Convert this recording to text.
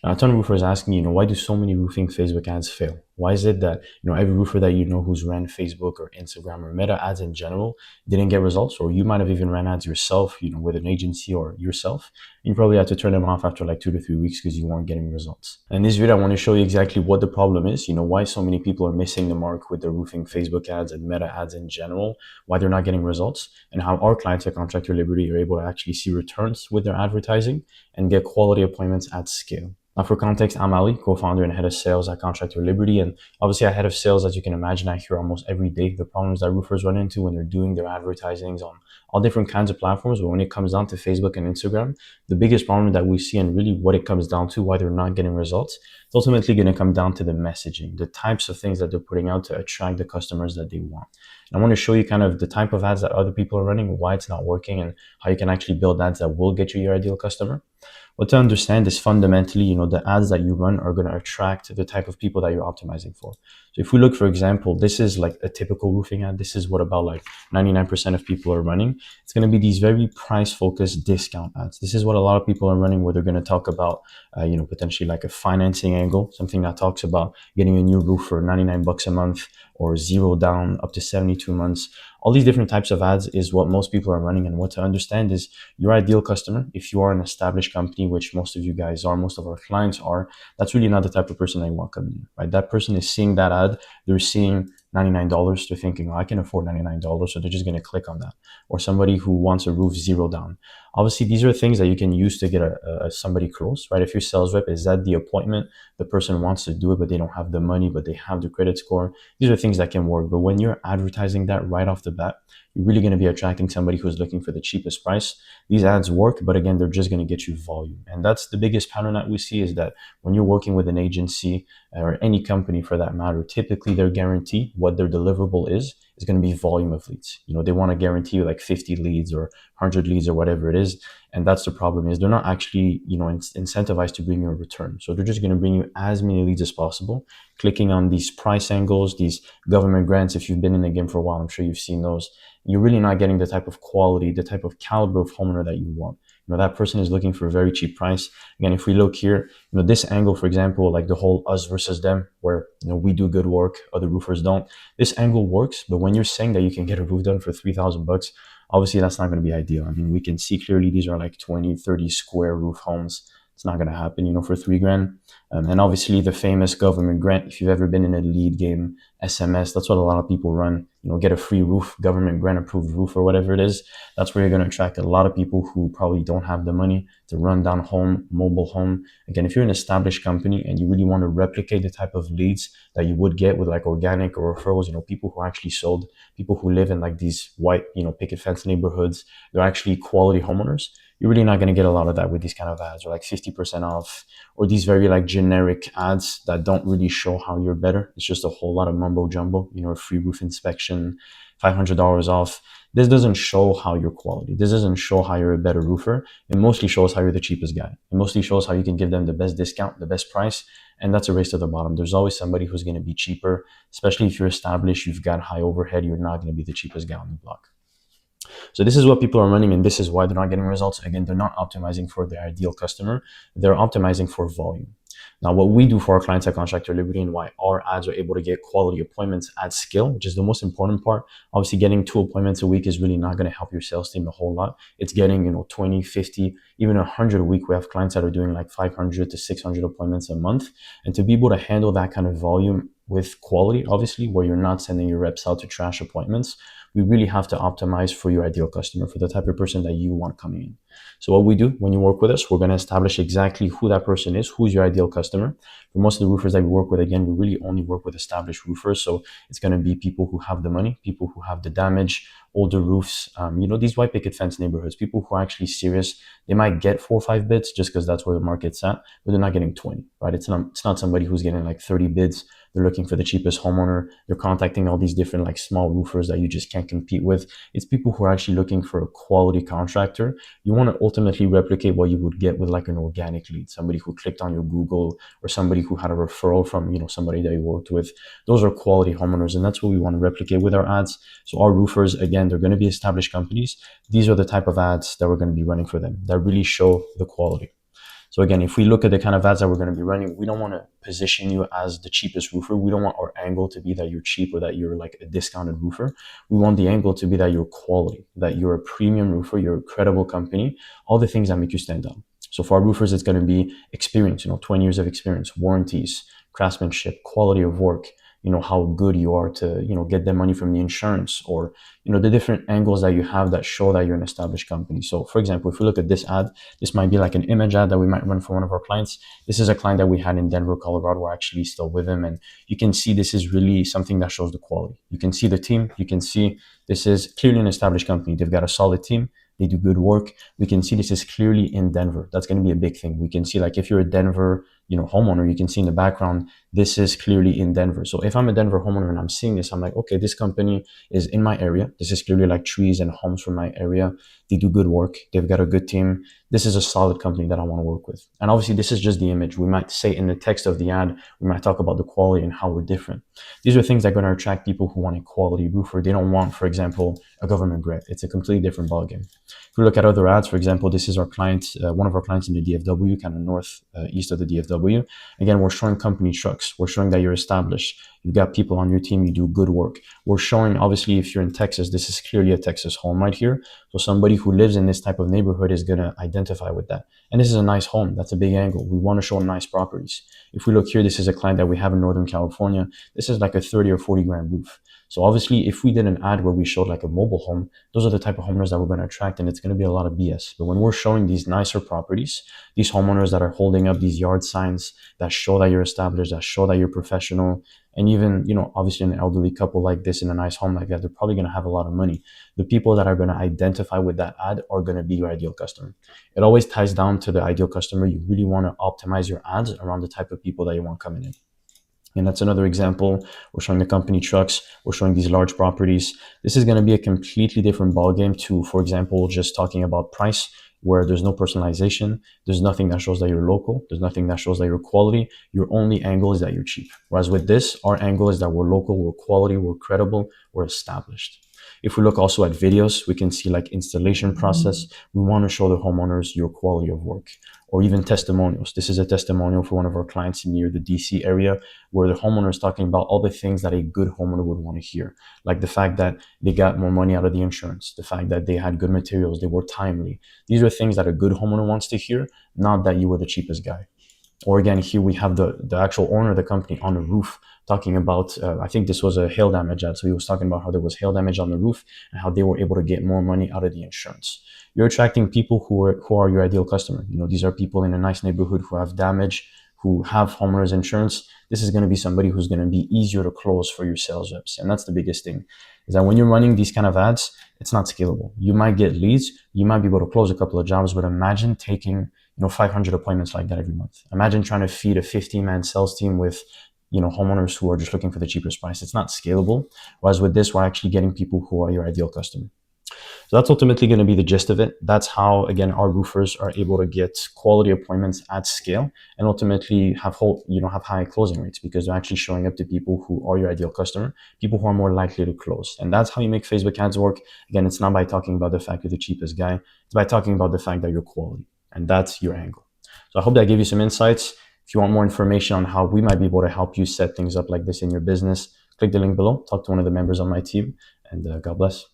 Now, a ton of roofers ask me, why do so many roofing Facebook ads fail? Why is it that, every roofer that who's ran Facebook or Instagram or Meta ads in general didn't get results, or you might have even ran ads yourself, with an agency or yourself. You probably had to turn them off after like 2 to 3 weeks because you weren't getting results. In this video, I want to show you exactly what the problem is, why so many people are missing the mark with the roofing Facebook ads and Meta ads in general, why they're not getting results, and how our clients at Contractor Liberty are able to actually see returns with their advertising and get quality appointments at scale. Now, for context, I'm Ali, co-founder and head of sales at Contractor Liberty. And obviously, a head of sales, as you can imagine, I hear almost every day the problems that roofers run into when they're doing their advertisings on all different kinds of platforms. But when it comes down to Facebook and Instagram, the biggest problem that we see, and really what it comes down to, why they're not getting results, it's ultimately going to come down to the messaging, the types of things that they're putting out to attract the customers that they want. And I want to show you kind of the type of ads that other people are running, why it's not working, and how you can actually build ads that will get you your ideal customer. What to understand is fundamentally, the ads that you run are going to attract the type of people that you're optimizing for. So if we look, for example, this is like a typical roofing ad. This is what about like 99% of people are running. It's going to be these very price focused discount ads. This is what a lot of people are running, where they're going to talk about, potentially like a financing angle, something that talks about getting a new roof for 99 bucks a month or zero down up to 72 months. All these different types of ads is what most people are running. And what to understand is your ideal customer, if you are an established company, which most of you guys are, most of our clients are, that's really not the type of person that you want coming in, right? That person is seeing that ad, they're seeing $99, they're thinking, I can afford $99, so they're just going to click on that. Or somebody who wants a roof zero down. Obviously, these are things that you can use to get somebody close, right? If your sales rep is at the appointment, the person wants to do it, but they don't have the money, but they have the credit score. These are things that can work. But when you're advertising that right off the bat, you're really going to be attracting somebody who's looking for the cheapest price. These ads work, but again, they're just going to get you volume. And that's the biggest pattern that we see, is that when you're working with an agency or any company for that matter, typically their guarantee, what their deliverable is going to be volume of leads. They want to guarantee you like 50 leads or 100 leads or whatever it is. And that's the problem, is they're not actually, incentivized to bring you a return. So they're just going to bring you as many leads as possible, clicking on these price angles, these government grants. If you've been in the game for a while, I'm sure you've seen those. You're really not getting the type of quality, the type of caliber of homeowner that you want. That person is looking for a very cheap price. Again, if we look here, this angle, for example, like the whole us versus them, where, we do good work, other roofers don't. This angle works, but when you're saying that you can get a roof done for 3,000 bucks, obviously that's not going to be ideal. I mean, we can see clearly these are like 20, 30 square roof homes. It's not going to happen, for $3,000. And obviously the famous government grant, if you've ever been in a lead game, SMS, that's what a lot of people run, get a free roof, government grant approved roof or whatever it is. That's where you're going to attract a lot of people who probably don't have the money to run down home, mobile home. Again, if you're an established company and you really want to replicate the type of leads that you would get with like organic or referrals, people who actually sold, people who live in like these white, picket fence neighborhoods, they're actually quality homeowners. You're really not going to get a lot of that with these kind of ads, or like 50% off, or these very like generic ads that don't really show how you're better. It's just a whole lot of mumbo jumbo, a free roof inspection, $500 off. This doesn't show how you're quality. This doesn't show how you're a better roofer. It mostly shows how you're the cheapest guy. It mostly shows how you can give them the best discount, the best price. And that's a race to the bottom. There's always somebody who's going to be cheaper, especially if you're established, you've got high overhead, you're not going to be the cheapest guy on the block. So this is what people are running, and this is why they're not getting results. Again, they're not optimizing for their ideal customer. They're optimizing for volume. Now, what we do for our clients at Contractor Liberty, and why our ads are able to get quality appointments at scale, which is the most important part. Obviously, getting 2 appointments a week is really not going to help your sales team a whole lot. It's getting, 20, 50, even 100 a week. We have clients that are doing like 500 to 600 appointments a month. And to be able to handle that kind of volume with quality, obviously, where you're not sending your reps out to trash appointments, we really have to optimize for your ideal customer, for the type of person that you want coming in. So what we do when you work with us, we're going to establish exactly who that person is, who's your ideal customer. For most of the roofers that we work with, again, we really only work with established roofers. So it's going to be people who have the money, people who have the damage, older roofs, these white picket fence neighborhoods, people who are actually serious. They might get 4 or 5 bids just because that's where the market's at, but they're not getting 20, right? It's not somebody who's getting like 30 bids. They're looking for the cheapest homeowner. They're contacting all these different like small roofers that you just can't compete with. It's people who are actually looking for a quality contractor. You want to ultimately replicate what you would get with like an organic lead, somebody who clicked on your Google, or somebody who had a referral from, somebody that you worked with. Those are quality homeowners, and that's what we want to replicate with our ads. So our roofers, again, they're going to be established companies. These are the type of ads that we're going to be running for them that really show the quality. So again, if we look at the kind of ads that we're going to be running, we don't want to position you as the cheapest roofer. We don't want our angle to be that you're cheap or that you're like a discounted roofer. We want the angle to be that you're quality, that you're a premium roofer, you're a credible company, all the things that make you stand out. So for our roofers, it's going to be experience, 20 years of experience, warranties, craftsmanship, quality of work, how good you are to, get the money from the insurance, or, the different angles that you have that show that you're an established company. So for example, if we look at this ad, this might be like an image ad that we might run for one of our clients. This is a client that we had in Denver, Colorado. We're actually still with him. And you can see this is really something that shows the quality. You can see the team. You can see this is clearly an established company. They've got a solid team. They do good work. We can see this is clearly in Denver. That's going to be a big thing. We can see, like, if you're a Denver, homeowner, you can see in the background, this is clearly in Denver. So if I'm a Denver homeowner and I'm seeing this, I'm like, okay, this company is in my area. This is clearly like trees and homes from my area. They do good work. They've got a good team. This is a solid company that I want to work with. And obviously, this is just the image. We might say in the text of the ad, we might talk about the quality and how we're different. These are things that are going to attract people who want a quality roofer. They don't want, for example, a government grant. It's a completely different ballgame. If we look at other ads, for example, this is our client, one of our clients in the DFW, kind of north, east of the DFW. Again, we're showing company trucks. We're showing that you're established. You've got people on your team. You do good work. We're showing, obviously, if you're in Texas, this is clearly a Texas home right here. So somebody who lives in this type of neighborhood is going to identify with that. And this is a nice home. That's a big angle. We want to show nice properties. If we look here, this is a client that we have in Northern California. This is like a 30 or 40 grand roof. So obviously, if we did an ad where we showed like a mobile home, those are the type of homeowners that we're going to attract, and it's going to be a lot of BS. But when we're showing these nicer properties, these homeowners that are holding up these yard signs that show that you're established, that show that you're professional, and even, obviously an elderly couple like this in a nice home like that, they're probably going to have a lot of money. The people that are going to identify with that ad are going to be your ideal customer. It always ties down to the ideal customer. You really want to optimize your ads around the type of people that you want coming in. And that's another example. We're showing the company trucks. We're showing these large properties. This is going to be a completely different ballgame to, for example, just talking about price, where there's no personalization. There's nothing that shows that you're local. There's nothing that shows that you're quality. Your only angle is that you're cheap. Whereas with this, our angle is that we're local, we're quality, we're credible, we're established. If we look also at videos, we can see like installation process. We want to show the homeowners your quality of work, or even testimonials. This is a testimonial for one of our clients near the DC area, where the homeowner is talking about all the things that a good homeowner would want to hear. Like the fact that they got more money out of the insurance, the fact that they had good materials, they were timely. These are things that a good homeowner wants to hear, not that you were the cheapest guy. Or again, here we have the actual owner of the company on the roof talking about, I think this was a hail damage ad. So he was talking about how there was hail damage on the roof and how they were able to get more money out of the insurance. You're attracting people who are your ideal customer. These are people in a nice neighborhood who have damage, who have homeowners insurance. This is going to be somebody who's going to be easier to close for your sales reps. And that's the biggest thing, is that when you're running these kind of ads, it's not scalable. You might get leads, you might be able to close a couple of jobs, but imagine taking 500 appointments like that every month. Imagine trying to feed a 15-man sales team with, homeowners who are just looking for the cheapest price. It's not scalable. Whereas with this, we're actually getting people who are your ideal customer. So that's ultimately going to be the gist of it. That's how, again, our roofers are able to get quality appointments at scale and ultimately have high closing rates, because they're actually showing up to people who are your ideal customer, people who are more likely to close. And that's how you make Facebook ads work. Again, it's not by talking about the fact you're the cheapest guy. It's by talking about the fact that you're quality. And that's your angle. So I hope that gave you some insights. If you want more information on how we might be able to help you set things up like this in your business, click the link below, talk to one of the members on my team, and God bless.